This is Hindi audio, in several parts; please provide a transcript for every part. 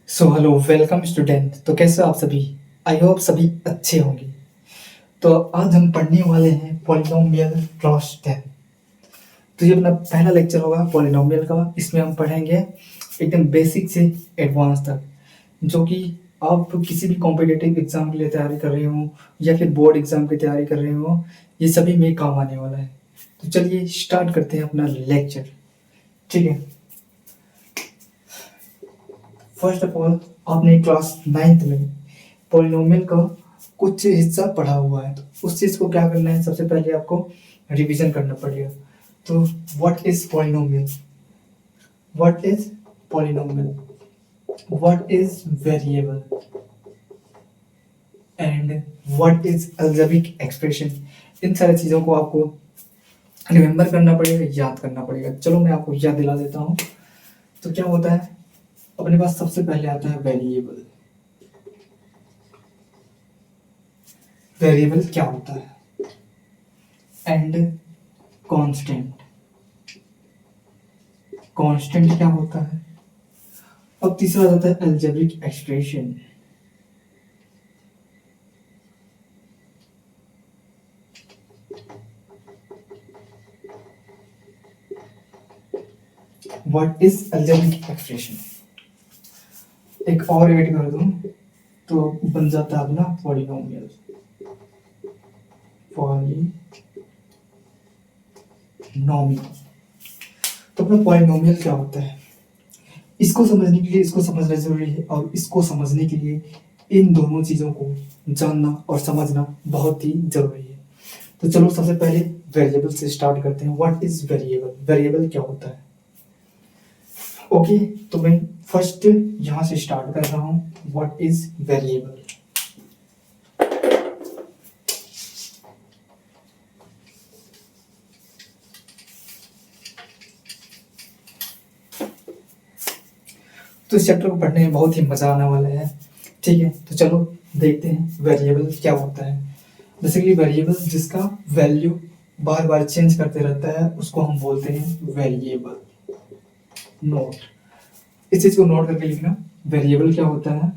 So hello welcome student. तो कैसे हो आप सभी? आई होप सभी अच्छे होंगे। तो आज हम पढ़ने वाले हैं पॉलिनोमियल क्लास 10। तो ये अपना पहला लेक्चर होगा पॉलिनोमियल का। इसमें हम पढ़ेंगे एकदम बेसिक से एडवांस तक, जो कि आप किसी भी कॉम्पिटिटिव एग्जाम के लिए तैयारी कर रहे हो या फिर बोर्ड एग्जाम की तैयारी कर रहे हो, ये सभी में काम आने वाला है। तो चलिए स्टार्ट करते हैं अपना लेक्चर। ठीक है। फर्स्ट ऑफ ऑल, आपने क्लास 9th में पॉलिनोमियल का कुछ हिस्सा पढ़ा हुआ है, तो उस चीज़ को क्या करना है, सबसे पहले आपको रिवीजन करना पड़ेगा। तो what is polynomial, what is polynomial, what is variable and what is algebraic expression, इन सारी चीज़ों को आपको रिमेम्बर करना पड़ेगा, याद करना पड़ेगा। चलो मैं आपको याद दिला देता हूँ। तो क्या होता है, अपने पास सबसे पहले आता है वेरिएबल। वेरिएबल क्या होता है? एंड कांस्टेंट, कांस्टेंट क्या होता है? अब तीसरा आ जाता है algebraic expression. What is algebraic expression? एक और ऐड कर दूं तो बन जाता है अपना पॉलिनोमियल। पॉलिनोमियल, तो अपना पॉलिनोमियल क्या होता है, इसको समझने के लिए इसको समझना जरूरी है, और इसको समझने के लिए इन दोनों चीजों को जानना और समझना बहुत ही जरूरी है। तो चलो सबसे पहले वेरिएबल से स्टार्ट करते हैं। व्हाट इज वेरिएबल, वेरिएबल क्या होता है? ओके, तो मैं फर्स्ट यहां से स्टार्ट कर रहा हूं। What is variable? तो इस चैप्टर को पढ़ने में बहुत ही मजा आने वाला है। ठीक है, तो चलो देखते हैं वेरिएबल क्या होता है। बेसिकली वेरिएबल जिसका वैल्यू बार बार चेंज करते रहता है उसको हम बोलते हैं वेरिएबल। नोट, इस चीज को नोट करके लिखना। वेरिएबल क्या होता है?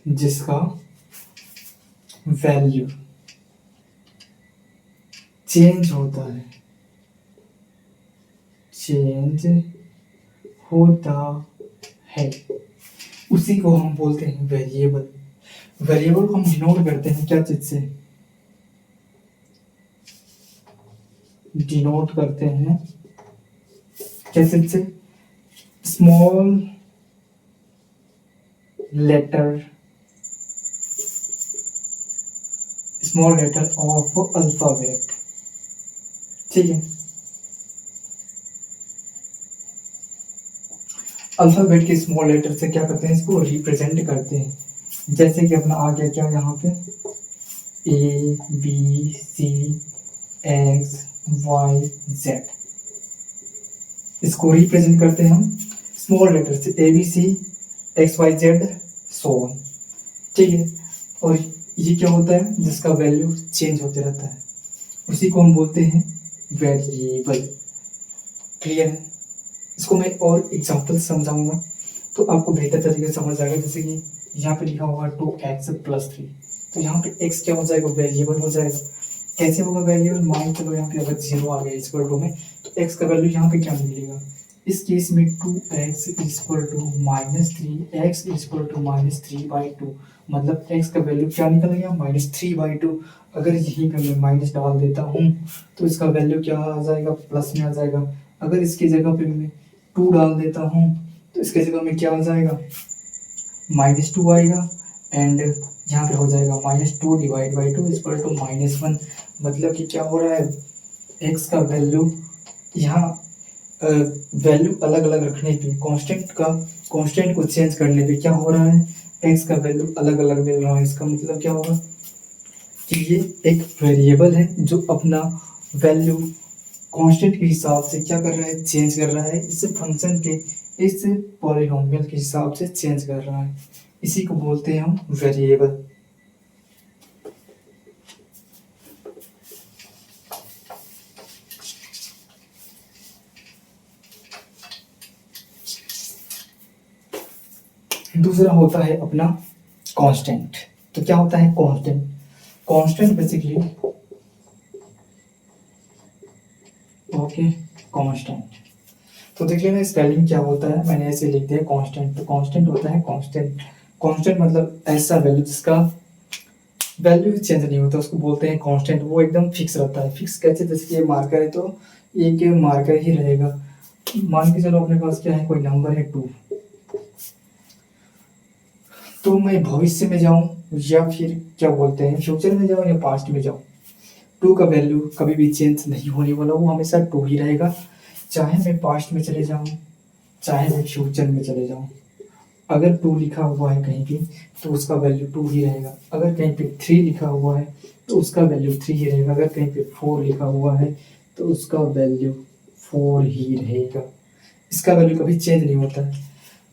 जिसका वैल्यू चेंज होता है, चेंज होता है, उसी को हम बोलते हैं वेरिएबल। वेरिएबल को हम डिनोट करते हैं क्या चीज से? डिनोट करते हैं कैसे से? Small letter, small letter of alphabet. ठीक है, अल्फाबेट के स्मॉल लेटर से क्या करते हैं, इसको रिप्रेजेंट करते हैं। जैसे कि अपना आ गया क्या यहाँ पे, A B C X Y Z, इसको रिप्रेजेंट करते हैं हम स्मॉल लेटर से, A B C X Y Z so on. ठीक है, और ये क्या होता है, जिसका वैल्यू चेंज होते रहता है, उसी को हम बोलते हैं वेरिएबल। क्लियर है? इसको मैं और एग्जांपल समझाऊंगा तो आपको बेहतर तरीके से समझ आएगा। जैसे कि यहाँ पे लिखा होगा 2x+3, तो यहाँ पे x क्या हो जाएगा, वेरिएबल हो जाएगा। कैसे होगा वेरिएबल, मान चलो यहाँ पे अगर 0 आ गया इक्वल टू में, तो x का वैल्यू यहाँ पे क्या निकलेगा, इस केस में 2x equal to -3, x equal to -3/2, मतलब x का वैल्यू क्या निकल गया, -3/2। अगर यहीं पे मैं माइनस डाल देता हूँ तो इसका वैल्यू क्या आ जाएगा, प्लस में आ जाएगा। अगर इसकी जगह पे मैं 2 डाल देता हूँ तो इसके जगह में क्या आ जाएगा, -2 आएगा, एंड यहाँ पे हो जाएगा -2/2 इक्वल टू -1। मतलब कि क्या हो रहा है, x का वैल्यू यहाँ वैल्यू अलग अलग रखने पे, कांस्टेंट को चेंज करने पे क्या हो रहा है, x का वैल्यू अलग अलग मिल रहा है। इसका मतलब क्या होगा कि ये एक वेरिएबल है जो अपना वैल्यू कांस्टेंट के हिसाब से क्या कर रहा है, चेंज कर रहा है। इस फंक्शन के, इस पॉलिनोमियल के हिसाब से चेंज कर रहा है, इसी को बोलते हैं हम वेरिएबल। दूसरा होता है अपना कांस्टेंट। तो क्या होता है constant? Constant basically okay constant. तो देख लेना स्पेलिंग क्या होता है, मैंने ऐसे लिख दिया कांस्टेंट। तो कांस्टेंट होता है कांस्टेंट। कांस्टेंट मतलब ऐसा वैल्यू जिसका वैल्यू चेंज नहीं होता, उसको बोलते हैं कांस्टेंट। वो एकदम फिक्स रहता है। फिक्स कैसे? जैसे ये मार्कर है तो एक मार्कर ही रहेगा। मान के चलो अपने पास क्या है, कोई नंबर है 2, तो मैं भविष्य में जाऊं या फिर क्या बोलते हैं फ्यूचर में जाऊं या पास्ट में जाऊं, 2 का वैल्यू कभी भी चेंज नहीं होने वाला, वो हमेशा 2 ही रहेगा। चाहे मैं पास्ट में चले जाऊं, चाहे मैं फ्यूचर में चले जाऊं, अगर 2 लिखा हुआ है कहीं पे तो उसका वैल्यू 2 ही रहेगा। अगर कहीं पे 3 लिखा हुआ है तो उसका वैल्यू 3 ही रहेगा। अगर कहीं पे 4 लिखा हुआ है तो उसका वैल्यू 4 ही रहेगा। इसका वैल्यू कभी चेंज नहीं होता है।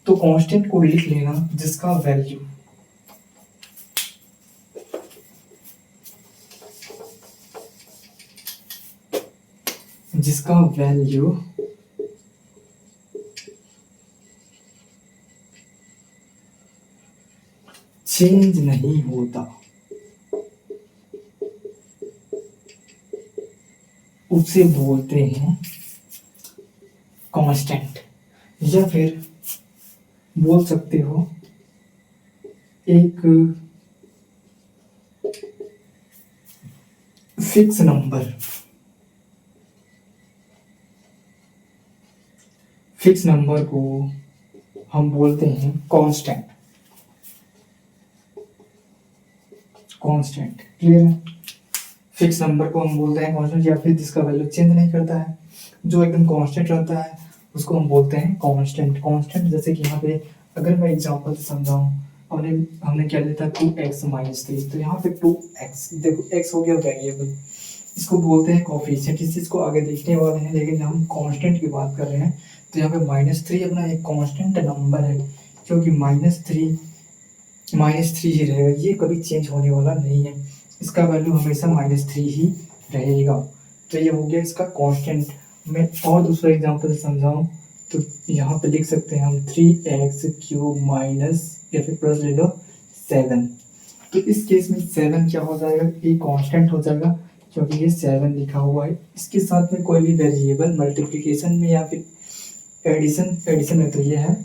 तो कांस्टेंट को लिख लेना जिसका वैल्यू जिसका वैल्यू चेंज नहीं होता उसे बोलते हैं कांस्टेंट, या फिर बोल सकते हो एक फिक्स नंबर। फिक्स नंबर को हम बोलते हैं कांस्टेंट। कांस्टेंट क्लियर है? फिक्स नंबर को हम बोलते हैं कांस्टेंट, या फिर जिसका वैल्यू चेंज नहीं करता है, जो एकदम कांस्टेंट रहता है उसको हम बोलते हैं कांस्टेंट। कांस्टेंट जैसे कि यहाँ पे अगर मैं एग्जांपल से समझाऊं, हमने हमने क्या लिया था 2x माइनस 3, तो यहाँ पे 2x, देखो x हो गया वेरिएबल, इसको बोलते हैं कोफिशिएंट। इस चीज़ को आगे देखने वाले हैं, लेकिन हम कांस्टेंट की बात कर रहे हैं। तो यहाँ पे -3 अपना एक कांस्टेंट नंबर है, क्योंकि -3 ही रहेगा, ये कभी चेंज होने वाला नहीं है। इसका वैल्यू हमेशा -3 ही रहेगा। तो ये हो गया इसका कांस्टेंट। मैं और दूसरा एग्जांपल समझाऊं तो यहाँ पे लिख सकते हैं हम 3x³ माइनस या फिर प्लस ले लो 7। तो इस केस में 7 क्या हो जाएगा, ये कांस्टेंट हो जाएगा, क्योंकि ये 7 लिखा हुआ है। इसके साथ में कोई भी वेरिएबल मल्टीप्लिकेशन में या फिर एडिशन एडिशन में तो ये है,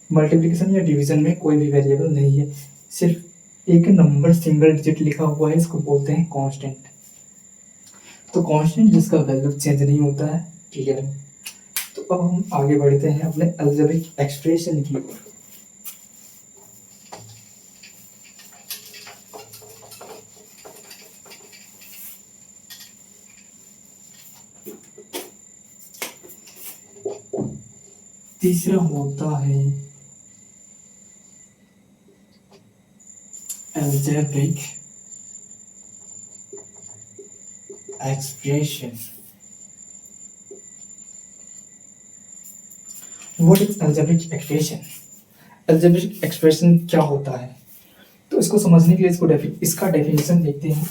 मल्टीप्लिकेशन या डिवीजन में कोई भी वेरिएबल नहीं है, सिर्फ एक नंबर सिंगल डिजिट लिखा हुआ है, इसको बोलते हैं कांस्टेंट। तो कांस्टेंट जिसका वैल्यू चेंज नहीं होता है, क्लियर है? तो अब हम आगे बढ़ते हैं अपने अलजेब्रिक एक्सप्रेशन की ओर। तीसरा होता है algebraic expression. What is algebraic expression? Algebraic expression क्या होता है? तो इसको समझने के लिए इसका डेफिनेशन देखते हैं।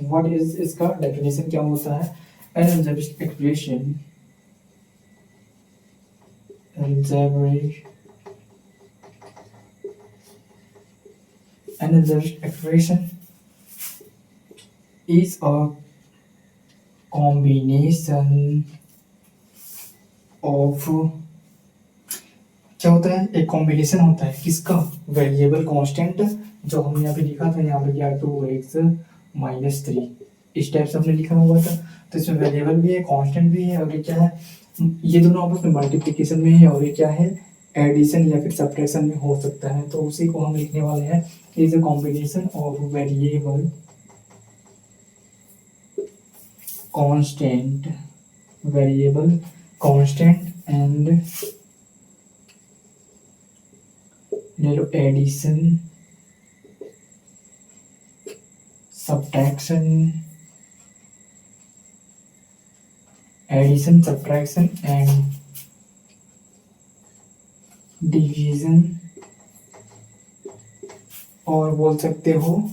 व्हाट इज, इसका डेफिनेशन क्या होता है? N algebraic expression, algebraic an algebraic expression is a combination of, क्या होता है, एक कॉम्बिनेशन होता है किसका, वेरिएबल कांस्टेंट, जो हमने यहाँ पे लिखा था, यहाँ पे क्या 2x माइनस 3 इस टाइप से हमने लिखा हुआ था। तो इसमें वेरिएबल भी है, कांस्टेंट भी है, और ये क्या है, ये दोनों आपस में मल्टीप्लिकेशन में है, और ये क्या है, एडिशन या फिर सब्ट्रैक्शन में हो सकता है। तो उसी को हम लिखने वाले हैं, is a combination of variable constant, variable constant and addition subtraction, addition subtraction and division, और बोल सकते हो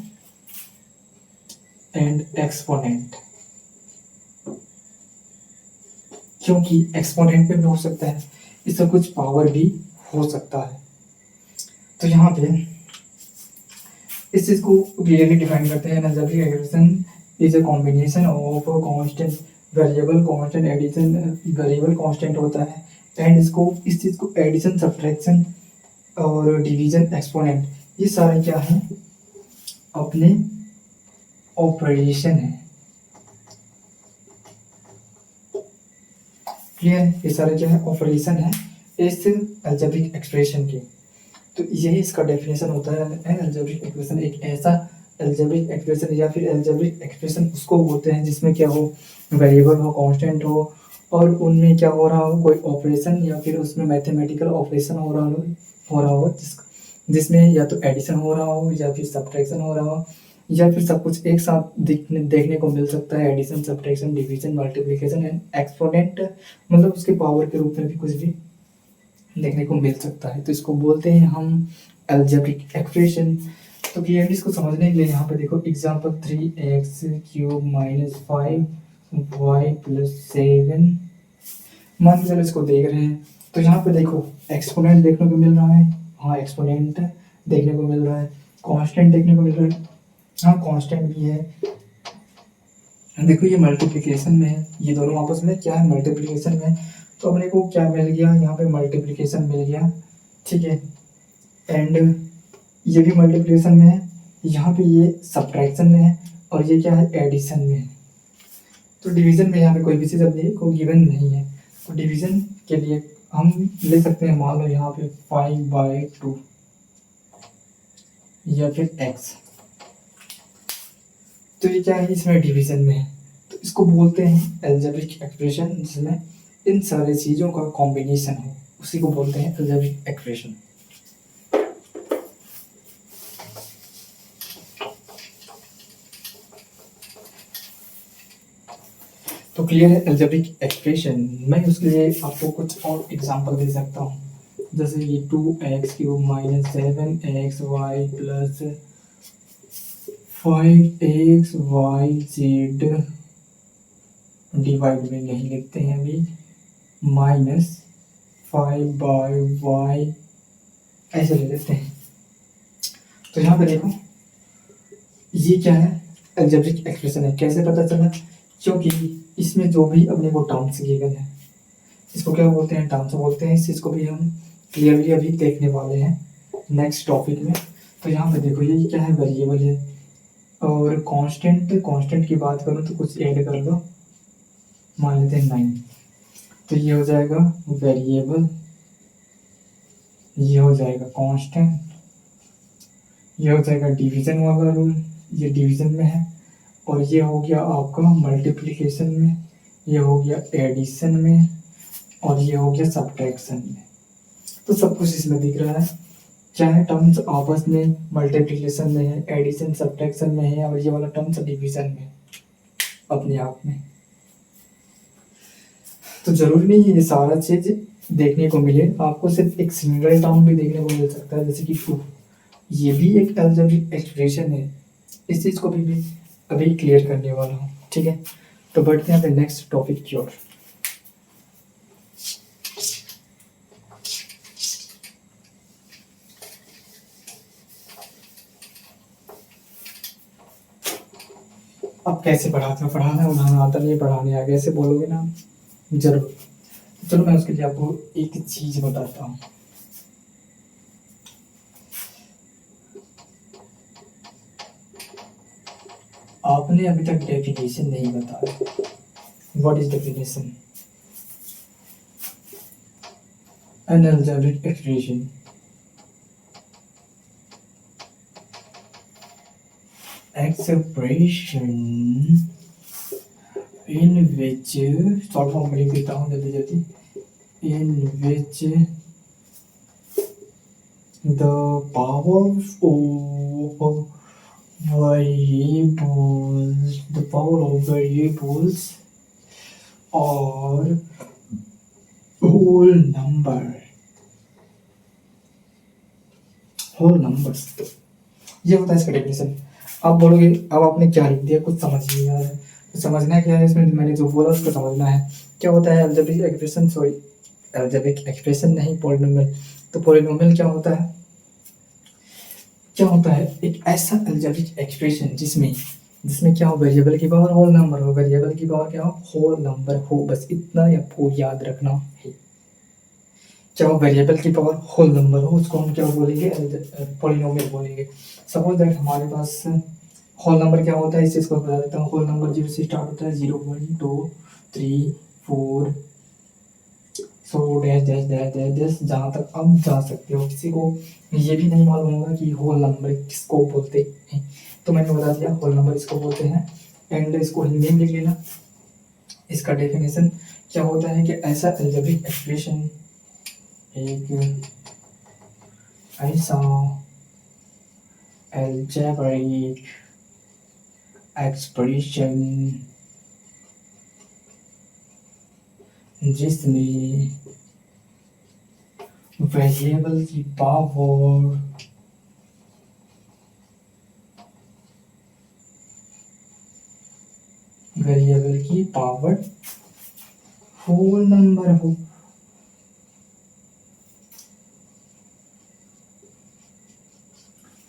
एंड एक्सपोनेंट, क्योंकि एक्सपोनेंट पे भी हो सकता है, इसका कुछ पावर भी हो सकता है। तो यहाँ पे इस चीज को क्लियरली डिफाइन करते हैं, algebraic expression is a combination of constant variable, constant addition variable constant होता है, एंड इसको इस चीज को एडिशन सब्ट्रैक्शन और डिवीजन एक्सपोनेंट ये सारे क्या है अपने ऑपरेशन है। क्लियर है, ये सारे क्या है ऑपरेशन है इस अलजेब्रिक एक्सप्रेशन के। तो यही इसका डेफिनेशन होता है। एन अलजेब्रिक एक्सप्रेशन एक ऐसा अलजेब्रिक एक्सप्रेशन या फिर अलजेब्रिक एक्सप्रेशन उसको बोलते हैं जिसमें क्या हो वेरिएबल हो, कांस्टेंट हो और उनमें क्या हो रहा हो कोई ऑपरेशन या फिर उसमें मैथमेटिकल ऑपरेशन हो रहा हो जिसमें या तो एडिशन हो रहा हो या फिर सब्ट्रैक्शन हो रहा हो या फिर सब कुछ एक साथ देखने को मिल सकता है, addition subtraction division multiplication and exponent, मतलब उसके पावर के रूप में भी कुछ भी देखने को मिल सकता है। तो इसको बोलते हैं हम अलजेब्रिक एक्सप्रेशन। तो क्लियरली इसको समझने के लिए यहाँ पे देखो एग्जांपल 3x³ - 5y + 7 मान के चलो इसको देख रहे हैं। तो यहाँ पे देखो एक्सपोनेंट देखने को मिल रहा है, हाँ एक्सपोनेंट देखने को मिल रहा है, कांस्टेंट देखने को मिल रहा है, हाँ कांस्टेंट भी है। देखो ये मल्टीप्लिकेशन में है, ये दोनों आपस में क्या है मल्टीप्लिकेशन में, तो अपने को क्या मिल गया यहाँ पे मल्टीप्लिकेशन मिल गया, ठीक है। एंड ये भी मल्टीप्लिकेशन में है, यहाँ पे ये सब्ट्रैक्शन में है और ये क्या है एडिशन में है। तो डिवीजन में यहाँ पे कोई भी चीज़ अपने को गिवन नहीं है, तो डिवीजन के लिए हम ले सकते हैं मान लो यहाँ पे 5/2 या फिर x, तो ये क्या है इसमें डिवीजन में है। तो इसको बोलते हैं अलजेब्रिक एक्सप्रेशन जिसमें इन सारी चीज़ों का कॉम्बिनेशन है, उसी को बोलते हैं अलजेब्रिक एक्सप्रेशन। तो क्लियर है अलजेब्रिक एक्सप्रेशन। मैं उसके लिए आपको कुछ और एग्जांपल दे सकता हूँ, जैसे ये 2x³ - 7xy + 5xyz डिवाइड में नहीं लिखते हैं अभी, -5/y ऐसे ले लेते हैं। तो यहाँ पे देखो ये क्या है अलजेब्रिक एक्सप्रेशन है। कैसे पता चला, क्योंकि इसमें जो भी अपने को टर्म्स गिवन है इसको क्या बोलते हैं टर्म्स बोलते हैं। इस चीज़ को भी हम क्लियरली अभी देखने वाले हैं नेक्स्ट टॉपिक में। तो यहाँ पे देखो ये क्या है वेरिएबल है और कांस्टेंट की बात करूँ तो कुछ ऐड कर लो, मान लेते हैं 9, तो ये हो जाएगा वेरिएबल, ये हो जाएगा कांस्टेंट, ये हो जाएगा डिवीजन वाला रूल, ये डिवीजन में है, और ये हो गया आपका मल्टीप्लिकेशन में, ये हो गया एडिशन में, और ये हो गया सब्ट्रैक्शन में। तो सब कुछ इसमें दिख रहा है, चाहे टर्म्स आपस में मल्टीप्लिकेशन में है, एडिशन सब्ट्रैक्शन में है, और ये वाला टर्म्स डिवीजन में अपने आप में। तो जरूरी नहीं है ये सारा चीज देखने को मिले, आपको सिर्फ एक सिंगल टर्म भी देखने को मिल सकता है, जैसे कि 2, ये भी एक अलजेब्रिक एक्सप्रेशन है। इस चीज को भी अभी क्लियर करने वाला हूँ, ठीक है। तो बढ़ते हैं अपने नेक्स्ट टॉपिक की ओर। अब कैसे पढ़ाना उन्हें आता नहीं, पढ़ाने आगे ऐसे बोलोगे ना जरूर। चलो मैं उसके लिए आपको एक चीज बताता हूँ। आपने अभी तक डेफिनेशन नहीं बताया, what is definition? An algebraic expression in which short form में लिख देता हूँ जल्दी, in which the power of variables or whole numbers, ये होता है इसका डेफिनेशन। आप बोलोगे अब आपने क्या लिख दिया, कुछ समझ नहीं आ रहा है। तो समझना क्या है इसमें, मैंने जो बोला उसको समझना है। क्या होता है algebraic expression, sorry algebraic expression नहीं, पॉलिनोमियल। तो पॉलिनोमियल क्या होता है, क्या होता है, एक ऐसा अलजेब्रिक एक्सप्रेशन जिसमें जिसमें क्या हो, वेरिएबल की पावर होल नंबर हो, वेरिएबल की पावर क्या हो, होल नंबर हो, बस इतना आपको याद रखना है। क्या हो, वेरिएबल की पावर होल नंबर हो, उसको हम क्या बोलेंगे, पॉलिनोमियल बोलेंगे। सपोज दैट हमारे पास होल नंबर क्या होता है, इस चीज़ को बता देता हूँ। होल नंबर जीरो से स्टार्ट होता है, 0 1 2 3 4 so dash dash dash dash dash, जहाँ तक आप जा सकते हो। किसी को ये भी नहीं मालूम होगा कि होल नंबर किसको बोलते हैं, तो मैंने बता दिया होल नंबर इसको बोलते हैं। एंड इसको हिंदी में लिख लेना। इसका डेफिनेशन क्या होता है कि ऐसा अलजेब्रिक एक्सप्रेशन, एक ऐसा अलजेब्रिक एक्सप्रेशन जिसमें वेरिएबल की पावर होल नंबर हो।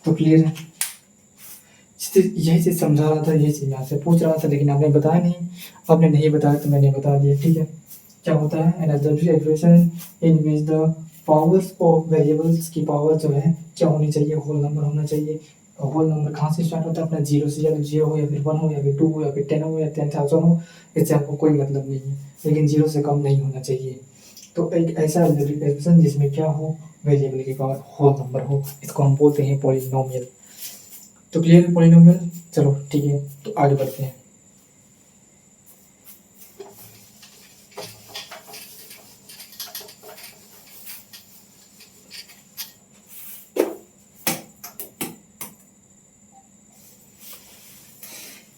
तो क्लियर है, यही चीज समझा रहा था, यही चीज आपसे पूछ रहा था, लेकिन आपने बताया नहीं। आपने नहीं बताया तो मैंने बता दिया, ठीक है। क्या होता है, N algebraic expression in which the powers of variables की पावर जो है क्या होनी चाहिए, होल नंबर होना चाहिए। होल नंबर कहाँ से स्टार्ट होता है, अपना जीरो से, या तो जीरो हो, या फिर 1 हो, या फिर 2 हो, या फिर 10 हो, या 10,000 हो, इससे आपको कोई मतलब नहीं है, लेकिन जीरो से कम नहीं होना चाहिए। तो एक ऐसा अलजेब्रिक एक्सप्रेशन जिसमें क्या हो, वेरिएबल की पावर होल नंबर हो, इसको हम बोलते हैं पॉलिनोमियल। तो क्लियर है पॉलिनोमियल। चलो ठीक है, तो आगे बढ़ते हैं।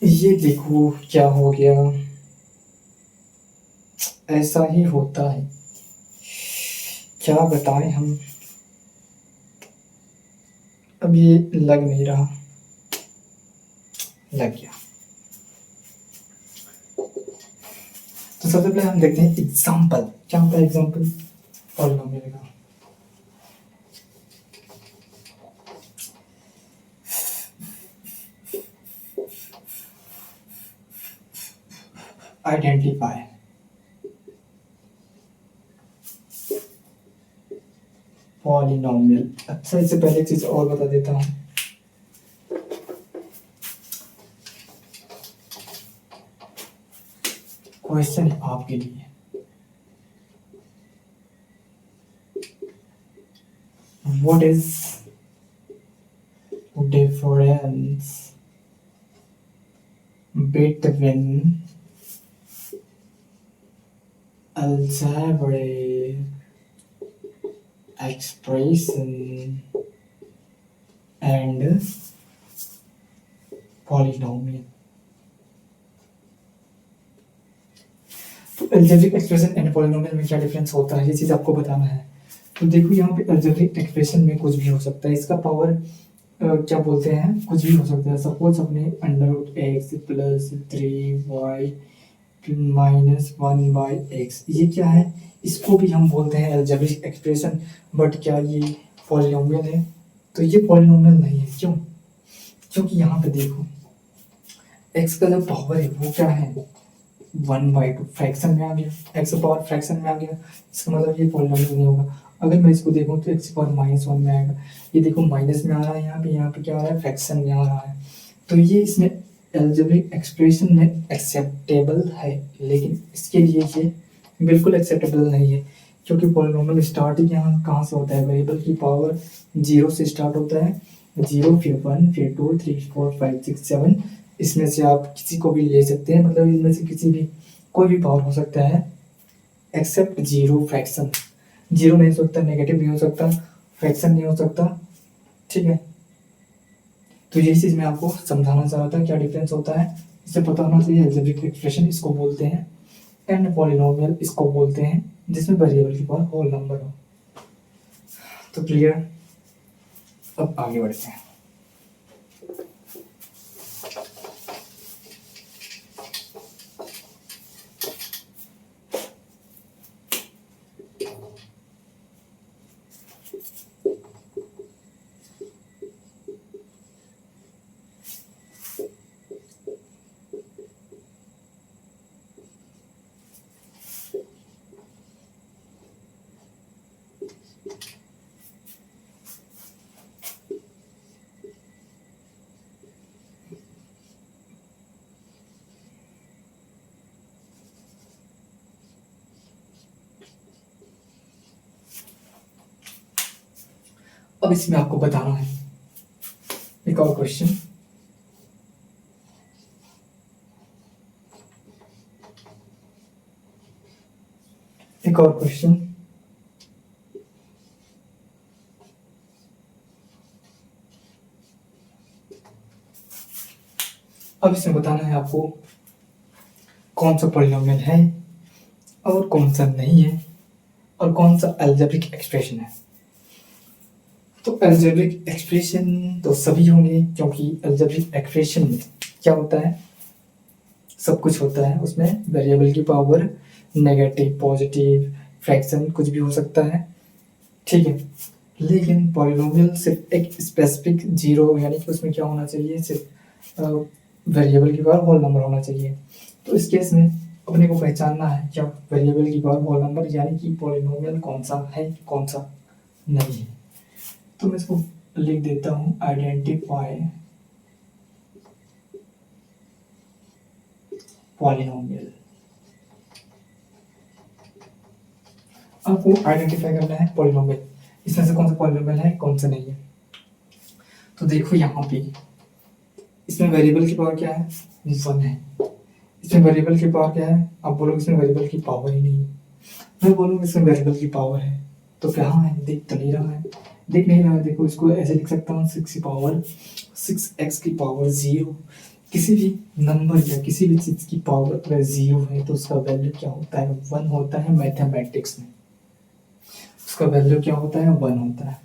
ये देखो क्या हो गया, ऐसा ही होता है, क्या बताएं हम। अब ये लग नहीं रहा, लग गया। तो सबसे पहले हम देखते हैं एग्जाम्पल, क्या होता है एग्जाम्पल पॉलिनोमियल का। Identify, polynomial. अच्छा, इससे पहले एक चीज और बता देता हूँ। क्वेश्चन आपके लिए, what is difference between algebraic expression and polynomial। तो algebraic expression and polynomial में क्या डिफरेंस होता है, ये चीज आपको बताना है। तो देखो यहाँ पे algebraic expression में कुछ भी हो सकता है, इसका पावर क्या बोलते हैं, कुछ भी हो सकता है। सपोज अपने √x + 3y -1/x, ये क्या है, इसको भी हम बोलते हैं अलजेब्रिक एक्सप्रेशन। बट क्या ये पॉलिनोमियल है, तो ये पॉलिनोमियल नहीं है। क्यों, क्योंकि यहाँ पे देखो x का जो पावर है वो क्या है, 1/2 फ्रैक्शन में आ गया, x का पावर फ्रैक्शन में आ गया, इसका मतलब ये पॉलिनोमियल नहीं होगा। अगर मैं इसको देखूँ तो x की पावर -1 में आएगा, ये देखो माइनस में आ रहा है, यहाँ पे क्या आ रहा है, फ्रैक्शन में आ रहा है। तो ये इसमें अलजेब्रिक एक्सप्रेशन में एक्सेप्टेबल है, लेकिन इसके लिए ये बिल्कुल एक्सेप्टेबल नहीं है, क्योंकि पॉलिनोमियल स्टार्टिंग यहाँ कहाँ से होता है, वेरिएबल की पावर जीरो से स्टार्ट होता है, 0 फिर 1 फिर 2 3 4 5 6 7, इसमें से आप किसी को भी ले सकते हैं, मतलब इनमें से किसी भी कोई भी पावर हो सकता है, एक्सेप्ट जीरो फ्रैक्शन। जीरो नहीं हो सकता, नेगेटिव नहीं हो सकता, फ्रैक्शन नहीं हो सकता, ठीक है। तो यही चीज मैं आपको समझाना चाह रहा था, क्या डिफरेंस होता है, इसे पता होना चाहिए। अलजेब्रिक एक्सप्रेशन इसको बोलते हैं, एंड पॉलिनोमियल इसको बोलते हैं, जिसमें वेरिएबल की पावर होल नंबर हो। तो क्लियर, अब आगे बढ़ते हैं। अब इसमें आपको बताना है एक और क्वेश्चन। एक और क्वेश्चन, अब इसमें बताना है आपको कौन सा पॉलिनोमियल है और कौन सा नहीं है और कौन सा अलजेब्रिक एक्सप्रेशन है। तो अलजेब्रिक एक्सप्रेशन तो सभी होंगे, क्योंकि अलजेब्रिक एक्सप्रेशन में क्या होता है, सब कुछ होता है उसमें। वेरिएबल की पावर, नेगेटिव, पॉजिटिव, फ्रैक्शन, कुछ भी हो सकता है, ठीक है। लेकिन पॉलिनोमियल सिर्फ एक स्पेसिफिक जीरो, यानी कि उसमें क्या होना चाहिए, सिर्फ वेरिएबल की पावर होल नंबर होना चाहिए। तो इस केस में अपने को पहचानना है क्या, वेरिएबल की पावर होल नंबर, यानी कि पॉलिनोमियल कौन सा है कौन सा नहीं है। तो मैं इसको लिख देता हूँ, आइडेंटिफाई पॉलिनोमियल। आपको आइडेंटिफाई करना है पॉलिनोमियल, इसमें से कौन सा पॉलिनोमियल है कौन सा नहीं है। तो देखो यहाँ पे इसमें वेरिएबल की पावर क्या है, 1 है। इसमें वेरिएबल की पावर क्या है, आप बोलोगे इसमें वेरिएबल की पावर ही नहीं है। मैं बोलूँगा इसमें वेरिएबल की पावर है, तो कहाँ है, दिख तो नहीं रहा है, दिख नहीं रहा है। देखो इसको ऐसे लिख सकता हूँ, 6 की पावर 6x की पावर 0। किसी भी नंबर या किसी भी चीज़ की पावर अगर 0 है तो उसका वैल्यू क्या होता है, 1 होता है। मैथमेटिक्स में उसका वैल्यू क्या होता है, 1 होता है।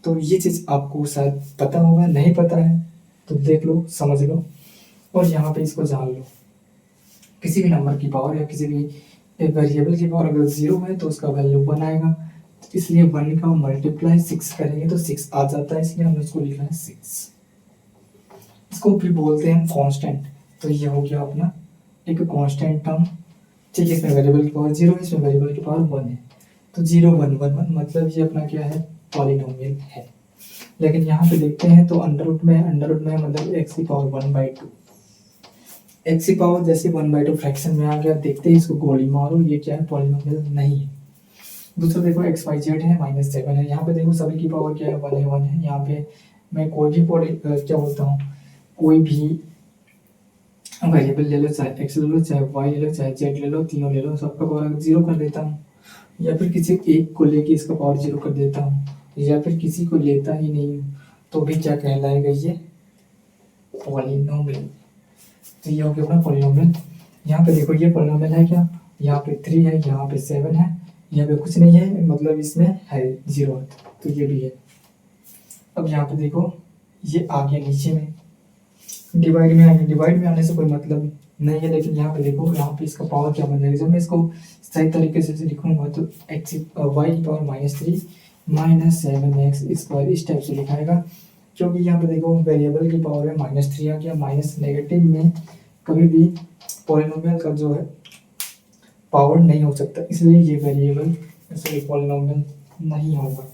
तो ये चीज़ आपको शायद पता होगा, नहीं पता है तो देख लो, समझ लो, और यहाँ पे इसको जान लो। किसी भी नंबर की पावर या किसी भी वेरिएबल की पावर अगर 0 है तो उसका वैल्यू 1 आएगा। इसलिए 1 का मल्टीप्लाई 6 करेंगे तो 6 आ जाता है, इसलिए हमने इसको लिखा है 6। इसको फिर बोलते हैं कांस्टेंट। तो ये हो गया अपना एक कांस्टेंट टर्म, ठीक है। इसमें वेरिएबल की पावर 0 है, इसमें वेरिएबल की पावर 1 है, तो 0 1 1 1 मतलब ये अपना क्या है, पॉलिनोमियल है। लेकिन यहाँ पे देखते हैं तो अंडर रूट में मतलब x की पावर 1/2, x की पावर जैसे 1/2 फ्रैक्शन में आ गया, देखते हैं इसको गोली मारो, ये क्या है, पॉलिनोमियल नहीं है। दूसरा देखो x y z है, -7 है, यहाँ पे देखो सभी की पावर क्या है, 1 है 1 है। यहाँ पे मैं कोई भी क्या बोलता हूँ, कोई भी वेरिएबल ले लो, चाहे x ले लो, चाहे y ले लो, चाहे z ले लो, तीनों ले लो, सबका पावर 0 कर देता हूँ, या फिर किसी एक को लेके इसका पावर 0 कर देता हूँ, या फिर किसी को लेता ही नहीं हूँ, तो भी क्या कहलाएगा, ये पॉलिनोमियल। तो ये हो गया अपना पॉलिनोमियल। यहाँ पे देखो ये पॉलिनोमियल है क्या, यहाँ पे 3 है, यहाँ पे 7 है, यहाँ पे कुछ नहीं है, मतलब इसमें है 0, तो ये भी है। अब यहाँ पे देखो ये आ गया नीचे में, डिवाइड में आ गया, डिवाइड में आने से कोई मतलब नहीं है। लेकिन यहाँ पे देखो, यहाँ पे इसका पावर क्या बन जाएगा, जब मैं इसको सही तरीके से लिखूंगा तो x y की पावर -3 -7x स्क्वायर इस टाइप से लिखाएगा। क्योंकि यहाँ पे देखो वेरिएबल की पावर है -3 आ गया, माइनस नेगेटिव में कभी भी पॉलिनोमियल का जो है पावर नहीं हो सकता, इसलिए ये वेरिएबल सॉरी पॉलिनोमियल नहीं होगा।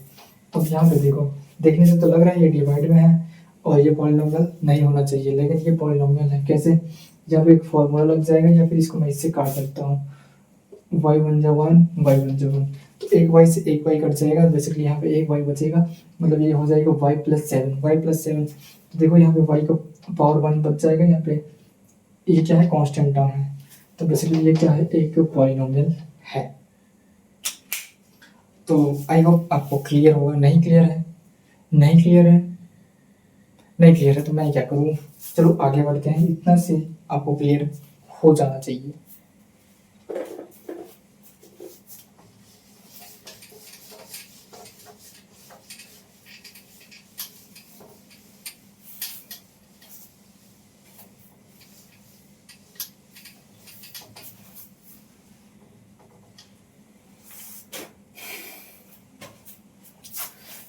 अब यहाँ पे देखो, देखने से तो लग रहा है ये डिवाइड में है और ये पॉलिनोमियल नहीं होना चाहिए, लेकिन ये पॉलिनोमियल है। कैसे, यहाँ पे एक फॉर्मूला लग जाएगा, या फिर इसको मैं इससे काट सकता हूँ, y बन जा 1 y बन जा 1, तो एक y से एक y कट जाएगा, बेसिकली यहाँ पे एक y बचेगा, मतलब ये हो जाएगा y+7। तो देखो यहाँ पे y का पावर 1 बच जाएगा, यहाँ पे ये क्या है, कांस्टेंट टर्म है, तो बेसिकली ये क्या है, एक पॉलिनोमियल है। तो आई होप आपको क्लियर होगा। नहीं क्लियर है, नहीं क्लियर है, नहीं क्लियर है तो मैं क्या करूँ, चलो आगे बढ़ते हैं, इतना से आपको क्लियर हो जाना चाहिए।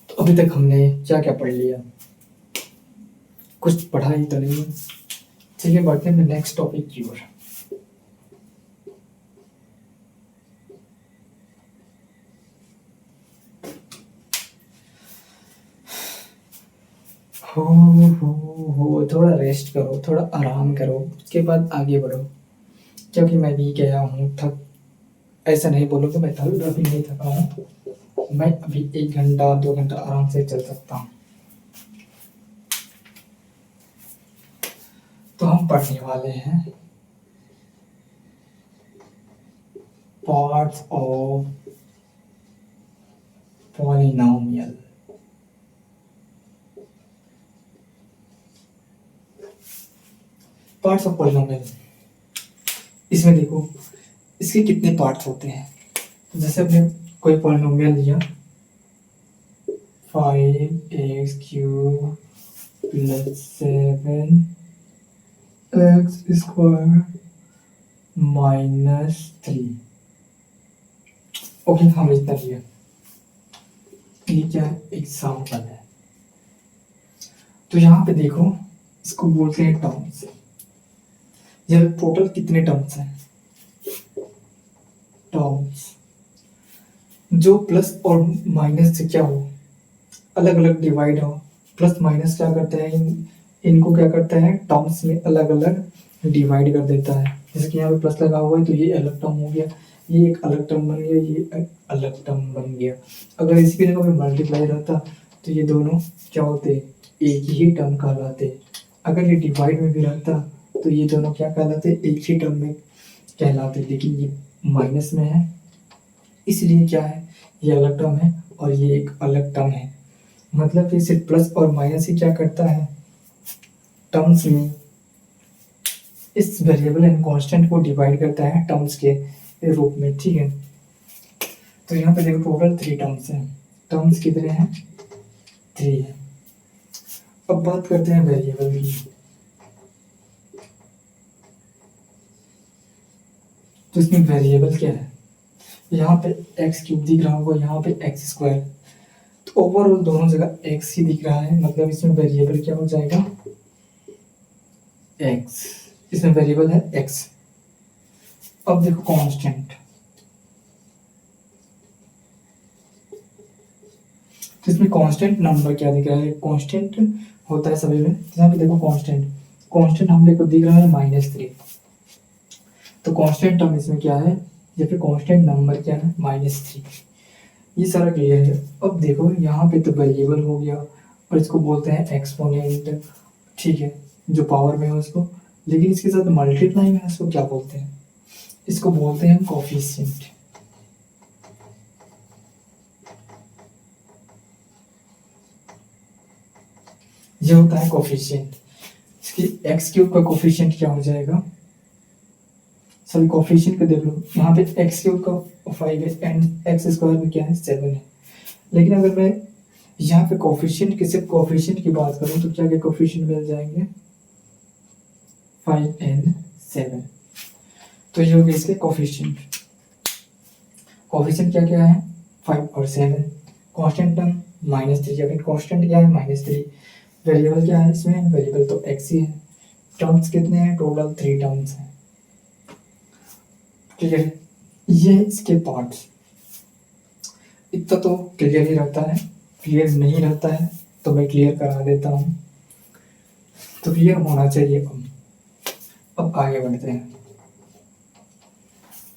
तो अभी तक हमने क्या क्या पढ़ लिया, कुछ पढ़ा ही तो नहीं, ठीक है। बढ़ते हैं नेक्स्ट टॉपिक की ओर। हो थोड़ा रेस्ट करो, थोड़ा आराम करो, उसके बाद आगे बढ़ो, क्योंकि मैं भी गया हूँ थक, ऐसा नहीं बोलो कि मैं अभी नहीं थका हूँ, मैं अभी 1 घंटा 2 घंटा आराम से चल सकता हूँ। तो हम पढ़ने वाले हैं parts of polynomial. Parts of polynomial, इसमें देखो इसके कितने पार्ट्स होते हैं। जैसे हमने कोई पॉलिनोमियल लिया 5x³ + 7x² -3। ओके, हम इतना लिया, ये क्या है, एग्जाम्पल है। तो यहाँ पे देखो इसको बोलते हैं टर्म्स। ये टोटल कितने टर्म्स हैं, टर्म्स जो प्लस और माइनस से क्या हो, अलग अलग डिवाइड हो। प्लस माइनस क्या करता है, इनको क्या करता है, टर्म्स में अलग अलग डिवाइड कर देता है। जैसे कि यहाँ पे प्लस लगा हुआ है तो ये अलग टर्म हो गया, ये एक अलग टर्म बन गया, ये एक अलग टर्म बन गया। अगर इसकी जगह पे मल्टीप्लाई रहता तो ये दोनों क्या होते, एक ही टर्म कहलाते। अगर ये डिवाइड में भी रहता तो ये दोनों क्या कहलाते, एक ही टर्म में कहलाते। लेकिन ये माइनस में है इसलिए क्या है, ये अलग टर्म है और ये एक अलग टर्म है। मतलब कि सिर्फ प्लस और माइनस ही क्या करता है, टर्म्स में इस वेरिएबल एंड कांस्टेंट को डिवाइड करता है टर्म्स के रूप में। ठीक है, तो यहाँ पे देखो टोटल 3 टर्म्स हैं। टर्म्स कितने हैं, 3 है। अब बात करते हैं वेरिएबल की। तो इसमें वेरिएबल क्या है, यहाँ पे x³ दिख रहा होगा, यहाँ पे x²। तो ओवरऑल दोनों जगह x ही दिख रहा है, मतलब इसमें वेरिएबल क्या हो जाएगा, x। इसमें वेरिएबल है x। अब देखो कांस्टेंट, तो इसमें कांस्टेंट नंबर क्या दिख रहा है, कांस्टेंट होता है सभी में। यहाँ पे देखो कांस्टेंट, कांस्टेंट हमने को दिख रहा है -3। तो कांस्टेंट टर्म इसमें क्या है, या फिर कांस्टेंट नंबर क्या है, -3। ये सारा क्लियर है। अब देखो यहाँ पे तो वेरिएबल हो गया और इसको बोलते हैं एक्सपोनेंट। ठीक है, जो पावर में है उसको, लेकिन इसके साथ मल्टीप्लाई में इसको क्या बोलते हैं, इसको बोलते हैं कोफिशिएंट। ये होता है कोफिशिएंट। इसकी x³ का कोफिशिएंट क्या हो जाएगा, सभी कोफिशिएंट को देख लो। यहाँ पे x³ का 5 है एंड x² में क्या है, 7 है। लेकिन अगर मैं यहाँ पे कोफिशिएंट के सिर्फ कोफिशिएंट की बात करूँ तो क्या क्या कोफिशिएंट मिल जाएंगे, 5 एंड 7। तो ये हो गए इसके कोफिशिएंट। कोफिशिएंट क्या क्या है, 5 और 7। कांस्टेंट टर्म -3, या फिर कांस्टेंट क्या है, -3। वेरिएबल क्या है इसमें, वेरिएबल तो x ही है। टर्म्स कितने हैं, टोटल 3 टर्म्स हैं। ठीक है, ये इसके पार्ट्स। इतना तो क्लियर ही रहता है, क्लियर नहीं रहता है तो मैं क्लियर करा देता हूँ। तो क्लियर होना चाहिए। अब आगे बढ़ते हैं,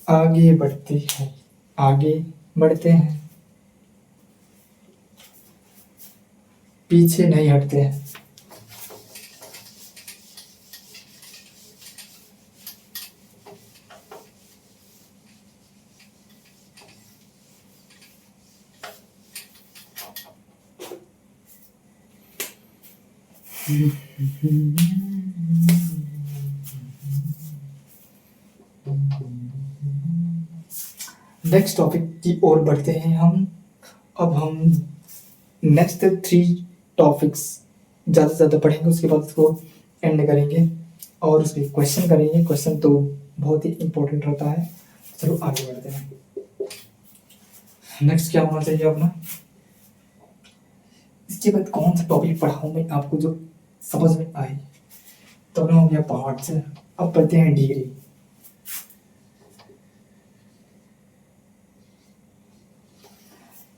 आगे बढ़ते हैं, आगे बढ़ते हैं, पीछे नहीं हटते हैं। नेक्स्ट टॉपिक की ओर बढ़ते हैं हम। अब हम नेक्स्ट 3 टॉपिक्स ज़्यादा से ज़्यादा पढ़ेंगे, उसके बाद इसको एंड करेंगे और उसके क्वेश्चन करेंगे। क्वेश्चन तो बहुत ही इम्पोर्टेंट रहता है। चलो आगे बढ़ते हैं। नेक्स्ट क्या होना चाहिए अपना, इसके बाद कौन सा टॉपिक पढ़ाऊँ मैं आपको जो समझ में आए। तो अपना हो गया पार्ट्स। अब पढ़ते हैं डिग्री।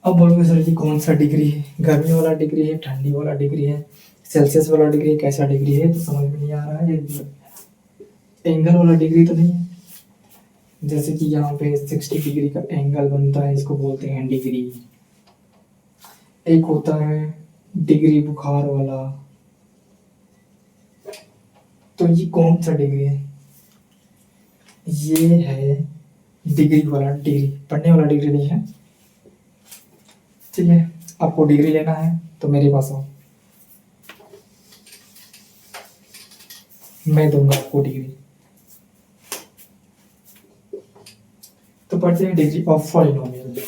अब बोलोगे सर जी कौन सा डिग्री है, गर्मी वाला डिग्री है, ठंडी वाला डिग्री है, सेल्सियस वाला डिग्री है, कैसा डिग्री है, तो समझ में नहीं आ रहा है। ये एंगल वाला डिग्री तो नहीं है, जैसे कि यहाँ पे 60 डिग्री का एंगल बनता है, इसको बोलते हैं डिग्री। एक होता है डिग्री बुखार वाला। तो ये कौन सा डिग्री है? ये है डिग्री वाला, डिग्री पढ़ने वाला डिग्री नहीं है। ठीक है, आपको डिग्री लेना है तो मेरे पास आओ, मैं दूंगा आपको डिग्री। तो पढ़ते हैं degree of polynomial.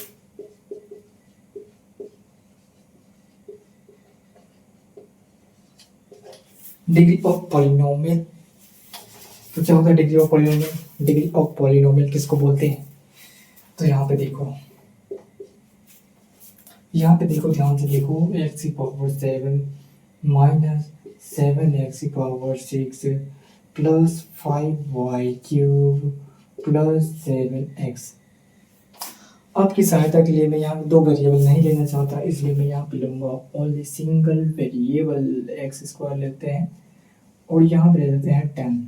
Degree of polynomial, तो क्या होता है degree of polynomial? Degree of polynomial किसको बोलते हैं? तो यहाँ पे देखो, यहाँ पे देखो, ध्यान से देखो, एक्स की power 7 minus 7x6 plus 5y³ plus 7x। आपकी सहायता के लिए मैं यहाँ दो वेरिएबल नहीं लेना चाहता, इसलिए मैं यहाँ पे लूंगा ओनली सिंगल वेरिएबल x² लेते हैं और यहाँ पे ले लेते हैं 10।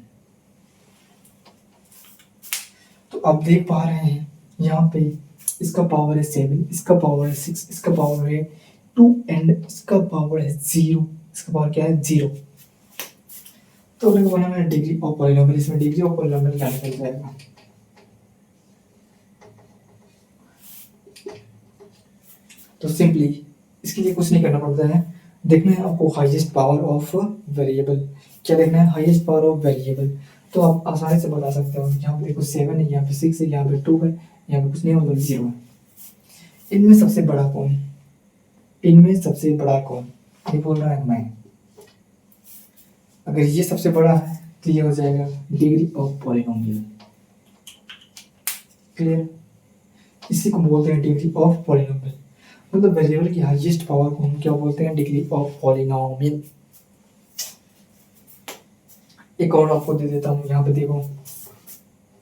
तो आप देख पा रहे हैं यहाँ पे इसका पावर है 7, इसका पावर है 6, इसका पावर है 2 एंड इसका पावर है 0। इसका पावर क्या है? 0। तो अगर बनाना है डिग्री ऑफ पॉलिनोमियल, इसमें डिग्री ऑफ पॉलिनोमियल क्या निकल जाएगा? तो सिंपली इसके लिए कुछ नहीं करना पड़ता है, देखना है आपको हाईएस्ट पावर ऑफ वेरिएबल। क्या देखना है? Highest power of variable. तो आप आसानी से बता सकते हो, यहाँ पे देखो 7 है, यहाँ पे 6 है, यहाँ पे 2 है, यहाँ पे कुछ नहीं मतलब 0 है। इनमें सबसे बड़ा कौन? इनमें सबसे बड़ा कौन? ये बोल रहा है मैं। अगर ये सबसे बड़ा है तो ये हो जाएगा डिग्री ऑफ पॉलिनोमियल। क्लियर? इसी को बोलते हैं डिग्री ऑफ पॉलिनोमियल। मतलब वेरिएबल की हाईएस्ट पावर को हम क्या बोलते हैं? Degree of polynomial. एक और आपको दे देता हूँ, यहाँ पे देखो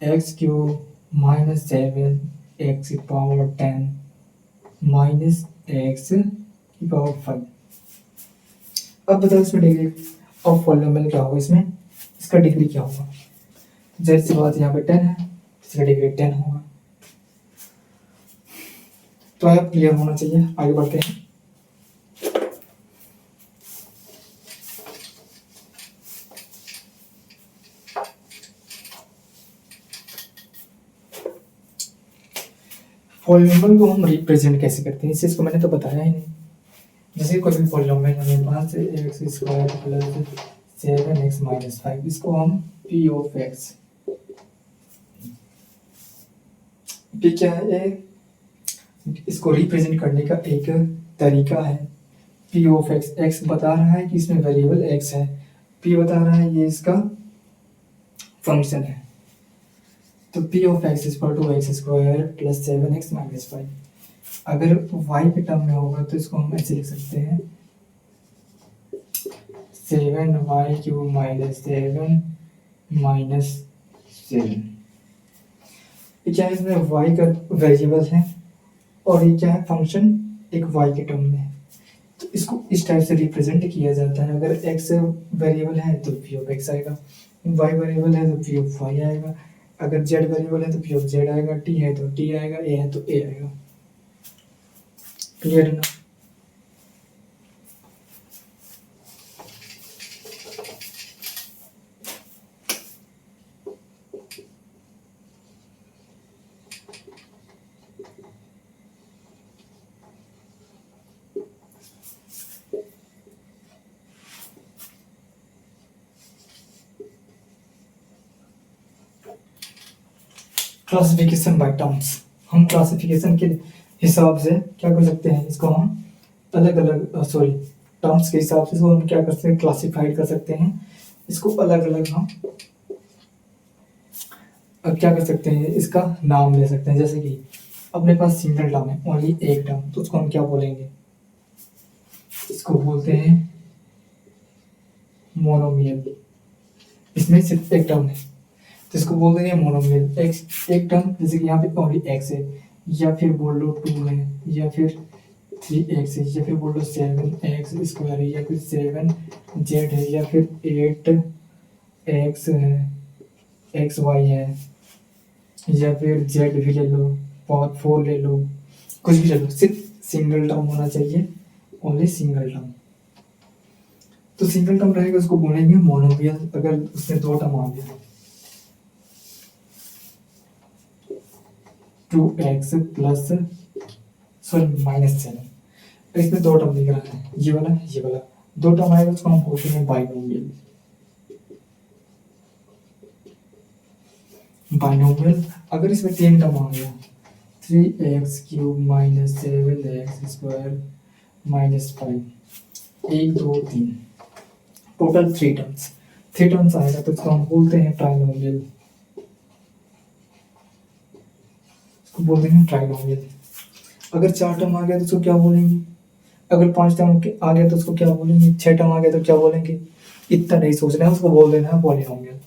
x³ माइनस 7 x की पावर 10 माइनस x की पावर 5। अब बताओ इसमें डिग्री ऑफ पॉलिनोमियल क्या होगा? इसमें इसका डिग्री क्या होगा? जाहिर सी बात, यहाँ पे 10 है, इसका डिग्री 10 होगा। तो आप क्लियर होना चाहिए। आगे बढ़ते हैं। पॉलिनोमियल को हम रिप्रेजेंट कैसे करते हैं, इस चीज को मैंने तो बताया ही नहीं। जैसे कोई भी पॉलिनोमियल हमें पास x² प्लस 7x माइनस 5, इसको हम p ऑफ x, p क्या है? इसको रिप्रेजेंट करने का एक तरीका है। p ऑफ x, x बता रहा है कि इसमें वेरिएबल x है, p बता रहा है ये इसका फंक्शन है। तो p of x equal to x² plus 7x minus 5। अगर y के टर्म में होगा तो इसको हम ऐसे लिख सकते हैं 7y³ माइनस 7 माइनस 7। ये क्या है? इसमें y का वेरिएबल है और ये क्या है? फंक्शन एक y के टर्म में है। तो इसको इस टाइप से रिप्रेजेंट किया जाता है। अगर x वेरिएबल है तो p ऑफ x आएगा, y वेरिएबल है तो p ऑफ y आएगा, अगर z वेरिएबल है तो p ऑफ z आएगा, t है तो t आएगा, a है तो a आएगा। क्लियर है ना? क्लासिफिकेशन बाय टर्म्स, हम क्लासिफिकेशन के हिसाब से क्या कर सकते हैं? इसको हम अलग अलग टर्म्स के हिसाब से इसको हम क्या कर सकते हैं? क्लासिफाइड कर सकते हैं। इसको अलग अलग हम क्या कर सकते हैं? इसका नाम ले सकते हैं। जैसे कि अपने पास सिंगल टर्म है, ओनली एक टर्म, तो उसको हम क्या बोलेंगे? इसको बोलते हैं मोनोमियल। इसमें सिर्फ एक टर्म है तो इसको बोल देंगे मोनोमियल। एक्स एक टर्म, जैसे कि यहाँ पे ओनली एक्स है, या फिर बोल लो 2 है, या फिर 3x है, या फिर बोल लो 7x² है, या फिर 7z है, या फिर 8x है, xy है, या फिर z भी ले लो, पावर 4 ले लो, कुछ भी ले लो, सिर्फ सिंगल टर्म होना चाहिए ओनली सिंगल टर्म। तो सिंगल टर्म रहेगा उसको बोलेंगे मोनोमियल। अगर उसमें दो टर्म आ गया 2x प्लस सॉरी -7, इसमें दो टर्म दिख रहा है, ये वाला दो टर्म आएगा उसको हम बोलते हैं बाइनोमियल। बाइनोमियल अगर इसमें तीन टर्म आ गया 3x³ -7x² -5, 1 2 3, total three terms आएगा तो इसको हम बोलते हैं ट्राइनोमियल। इसको बोलते हैं ट्राइनोमियल। अगर चार टर्म आ गया तो उसको क्या बोलेंगे? अगर पांच टर्म आ गया तो उसको क्या बोलेंगे? छह टर्म आ गया तो क्या बोलेंगे? इतना नहीं सोचना है, उसको बोल देना है पॉलिनोमियल।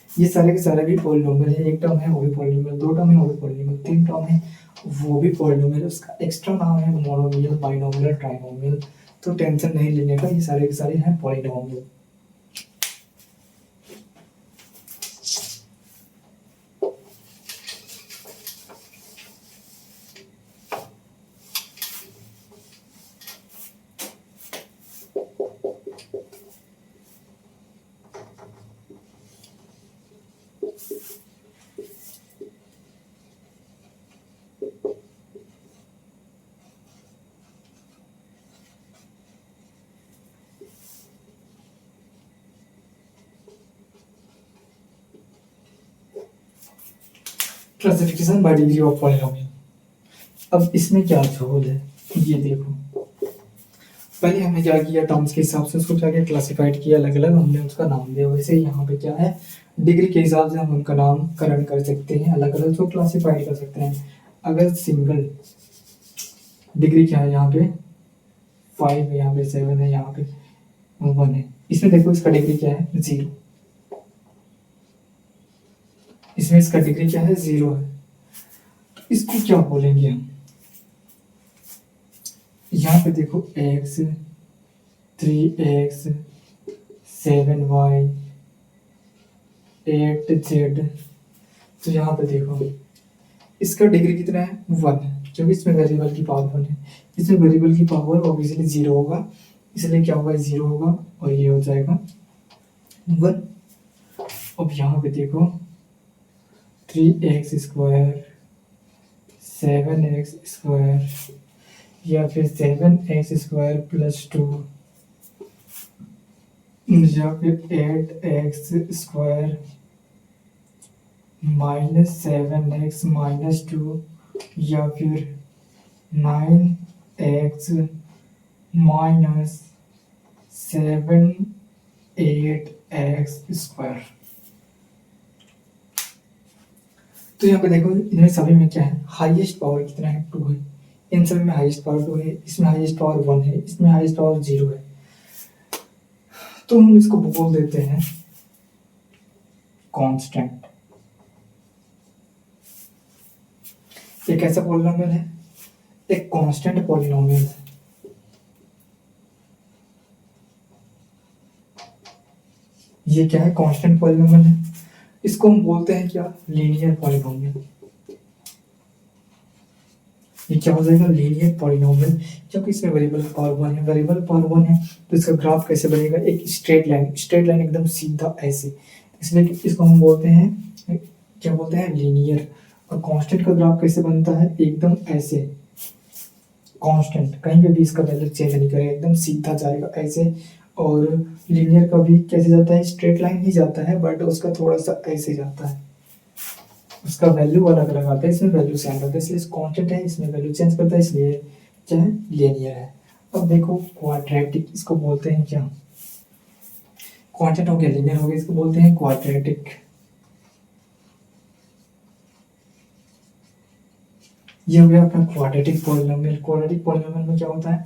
ये सारे के सारे भी पॉलिनोमियल है। एक टर्म है वो भी पॉलिनोमियल, दो टर्म है वो भी पॉलिनोमियल, तीन टर्म है वो भी पॉलिनोमियल। उसका एक्स्ट्रा नाम है मोनोमियल, बाइनोमियल, ट्राइनोमियल। तो टेंशन नहीं लेने का, ये सारे के सारे हैं polynomial. Classification bye degree of polynomial. अब इसमें क्या झोल है ये देखो। पहले हमने क्या किया, टर्म्स के हिसाब से उसको क्या किया, क्लासिफाइड किया, अलग अलग हमने उसका नाम दिया। वैसे यहाँ पे क्या है, डिग्री के हिसाब से हम उनका नामकरण कर सकते हैं, अलग अलग उसको क्लासिफाइड कर सकते हैं। अगर सिंगल डिग्री क्या है, यहाँ पे 5 है, यहाँ पे 7 है, यहाँ पे 1 है। इसमें देखो इसका डिग्री क्या है, 0। इसमें इसका डिग्री क्या है, 0 है। तो इसको क्या बोलेंगे हम? यहाँ पे देखो x 3x 7y 8z। तो यहाँ पे देखो इसका डिग्री कितना है, 1 है, क्योंकि इसमें वेरिएबल की पावर 1 है। इसमें वेरिएबल की पावर ऑब्वियसली 0 होगा, इसलिए क्या होगा, 0 होगा और ये हो जाएगा 1। अब यहाँ पे देखो 3x² 7x² या फिर 7x² + 2 या फिर 8x² -7x -2 या फिर 9x -7 8x²। तो यहाँ पे देखो इनमें सभी में क्या है, हाईएस्ट पावर कितना है, 2 है। इन सभी में हाईएस्ट पावर 2 है, इसमें हाईएस्ट पावर 1 है, इसमें हाईएस्ट पावर 0 है। तो हम इसको बोल देते हैं कांस्टेंट। ये कैसा पॉलिनोमियल है, एक कांस्टेंट पॉलिनोमियल है। ये क्या है, कांस्टेंट पॉलिनोमियल है। इसको हम बोलते हैं क्या, लीनियर पॉलिनोमियल। ये क्या हो जाएगा, लीनियर पॉलिनोमियल, क्योंकि इसमें वेरिएबल पावर 1 है। वेरिएबल पावर 1 है तो इसका ग्राफ कैसे बनेगा, एक स्ट्रेट लाइन एकदम सीधा ऐसे, इसलिए इसको हम बोलते हैं, क्या बोलते हैं, लीनियर। और कांस्टेंट का ग्राफ कैसे बनता है, एकदम ऐसे, कांस्टेंट कहीं पे भी इसका वैल्यू चेंज नहीं करेगा, एकदम सीधा जाएगा ऐसे। और लीनियर का भी कैसे जाता है, स्ट्रेट लाइन ही जाता है, बट उसका थोड़ा सा ऐसे जाता है, उसका वैल्यू अलग अलग आता है, इसमें वैल्यू सेम आता है, इसलिए कांस्टेंट है, इसमें वैल्यू चेंज करता है, इसलिए क्या है, लीनियर है। अब देखो क्वाड्रेटिक, इसको बोलते हैं क्या, कांस्टेंट हो गया, लीनियर हो गया, इसको बोलते हैं क्वाड्रेटिक। ये हो गया अपना क्वाड्रेटिक पॉलिनोमियल। क्वाड्रेटिक पॉलिनोमियल में क्या होता है,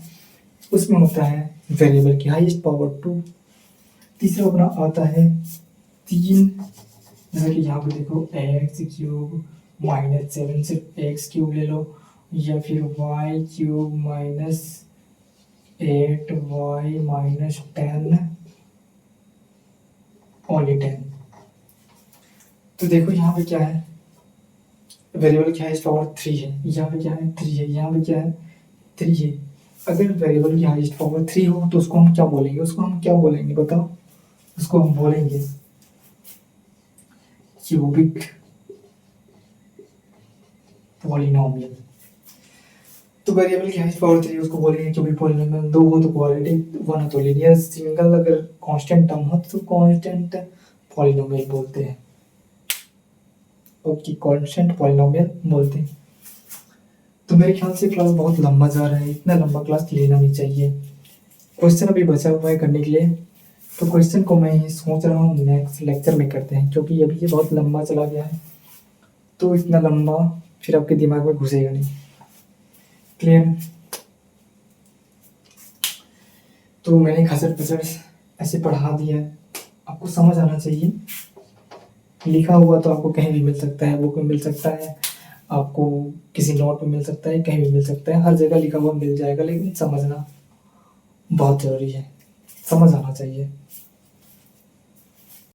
उसमें होता है वेरिएबल की हाईएस्ट पावर 2। तीसरा अपना आता है 3, जैसे कि यहाँ पे देखो x³ -7, सिर्फ x³ ले लो, या फिर y³ -8y -10 ओनली 10। तो देखो यहाँ पे क्या है, वेरिएबल क्या है, पावर 3 है, यहाँ पे क्या है, 3 है, यहाँ पे क्या है, 3 है। अगर वेरिएबल की हाईएस्ट पावर 3 हो तो उसको हम क्या बोलेंगे? उसको हम क्या बोलेंगे बताओ? उसको हम बोलेंगे क्यूबिक पॉलिनोमियल। तो वेरिएबल की हाईएस्ट पावर 3 उसको बोलेंगे क्यूबिक पॉलिनोमियल। दो हो तो क्वाड्रेटिक, वन हो तो लीनियर, सिंगल अगर कांस्टेंट टर्म हो तो कांस्टेंट पॉलिनोमियल बोलते हैं। ओके, कांस्टेंट पॉलिनोमियल बोलते हैं। तो मेरे ख्याल से क्लास बहुत लंबा जा रहा है, इतना लंबा क्लास लेना नहीं चाहिए। क्वेश्चन अभी बचा हुआ है करने के लिए, तो क्वेश्चन को मैं ये सोच रहा हूँ नेक्स्ट लेक्चर में करते हैं, क्योंकि अभी ये बहुत लंबा चला गया है, तो इतना लंबा फिर आपके दिमाग में घुसेगा नहीं। क्लियर? तो मैंने खसर पसर ऐसे पढ़ा दिया, आपको समझ आना चाहिए। लिखा हुआ तो आपको कहीं भी मिल सकता है, बुक में मिल सकता है, आपको किसी नोट में मिल सकता है, कहीं भी मिल सकता है, हर जगह लिखा हुआ मिल जाएगा, लेकिन समझना बहुत ज़रूरी है, समझ आना चाहिए।